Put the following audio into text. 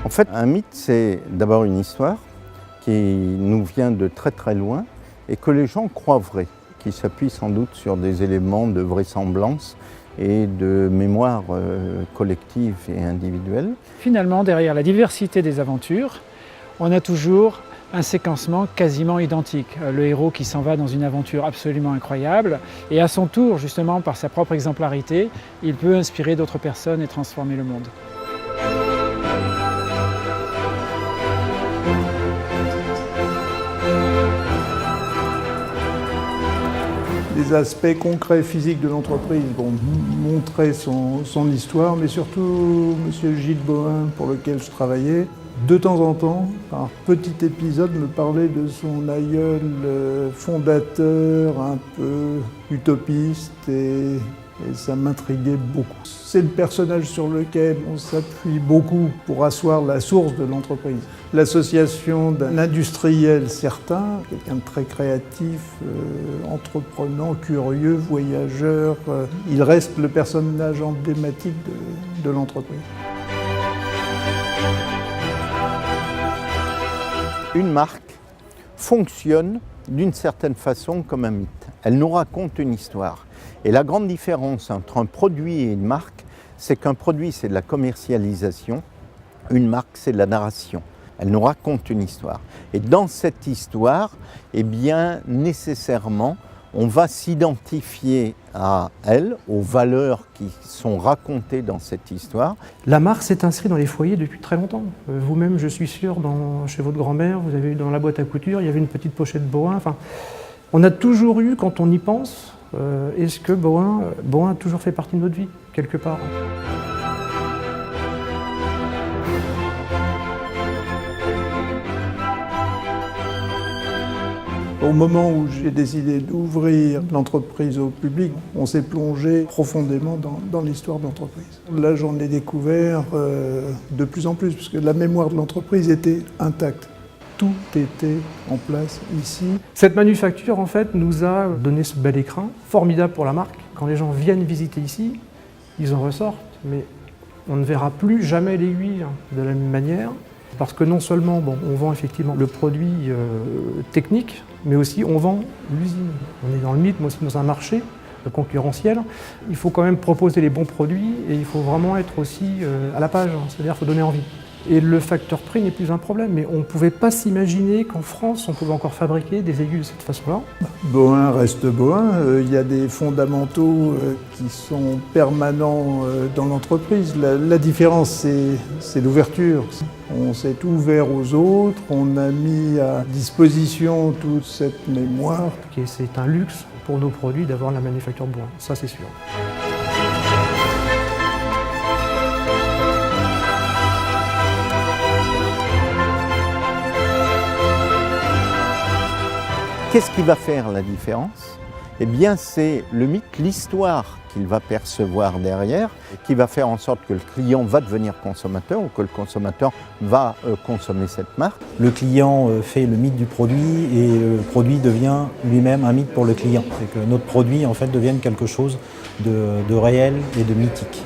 En fait, un mythe, c'est d'abord une histoire qui nous vient de très très loin et que les gens croient vraie, qui s'appuie sans doute sur des éléments de vraisemblance et de mémoire collective et individuelle. Finalement, derrière la diversité des aventures, on a toujours un séquencement quasiment identique. Le héros qui s'en va dans une aventure absolument incroyable et à son tour, justement par sa propre exemplarité, il peut inspirer d'autres personnes et transformer le monde. Les aspects concrets physiques de l'entreprise vont montrer son histoire, mais surtout M. Gilles Bohain, pour lequel je travaillais, de temps en temps, par petit épisode, me parlait de son aïeul fondateur, un peu utopiste, et ça m'intriguait beaucoup. C'est le personnage sur lequel on s'appuie beaucoup pour asseoir la source de l'entreprise. L'association d'un industriel certain, quelqu'un de très créatif, entreprenant, curieux, voyageur, il reste le personnage emblématique de l'entreprise. Une marque fonctionne d'une certaine façon comme un mythe. Elle nous raconte une histoire. Et la grande différence entre un produit et une marque, c'est qu'un produit, c'est de la commercialisation, une marque, c'est de la narration. Elle nous raconte une histoire. Et dans cette histoire, eh bien, nécessairement, on va s'identifier à elle, aux valeurs qui sont racontées dans cette histoire. La marque s'est inscrite dans les foyers depuis très longtemps. Vous-même, je suis sûr, chez votre grand-mère, vous avez eu dans la boîte à couture, il y avait une petite pochette Bohain. Enfin, on a toujours eu, quand on y pense, est-ce que Bohain a toujours fait partie de notre vie, quelque part? Au moment où j'ai décidé d'ouvrir l'entreprise au public, on s'est plongé profondément dans l'histoire de l'entreprise. Là, j'en ai découvert de plus en plus, puisque la mémoire de l'entreprise était intacte. Tout était en place ici. Cette manufacture, en fait, nous a donné ce bel écrin, formidable pour la marque. Quand les gens viennent visiter ici, ils en ressortent, mais on ne verra plus jamais l'aiguille de la même manière. Parce que non seulement on vend effectivement le produit technique, mais aussi on vend l'usine. On est dans le mythe, mais aussi dans un marché concurrentiel. Il faut quand même proposer les bons produits et il faut vraiment être aussi à la page, c'est-à-dire qu'il faut donner envie. Et le facteur prix n'est plus un problème, mais on ne pouvait pas s'imaginer qu'en France, on pouvait encore fabriquer des aiguilles de cette façon-là. Bohain reste Bohain. Il y a des fondamentaux qui sont permanents dans l'entreprise. La différence, c'est l'ouverture. On s'est ouvert aux autres, on a mis à disposition toute cette mémoire. Et c'est un luxe pour nos produits d'avoir la manufacture Bohain, ça c'est sûr. Qu'est-ce qui va faire la différence? Eh bien, c'est le mythe, l'histoire qu'il va percevoir derrière, qui va faire en sorte que le client va devenir consommateur ou que le consommateur va consommer cette marque. Le client fait le mythe du produit et le produit devient lui-même un mythe pour le client. C'est que notre produit en fait devienne quelque chose de réel et de mythique.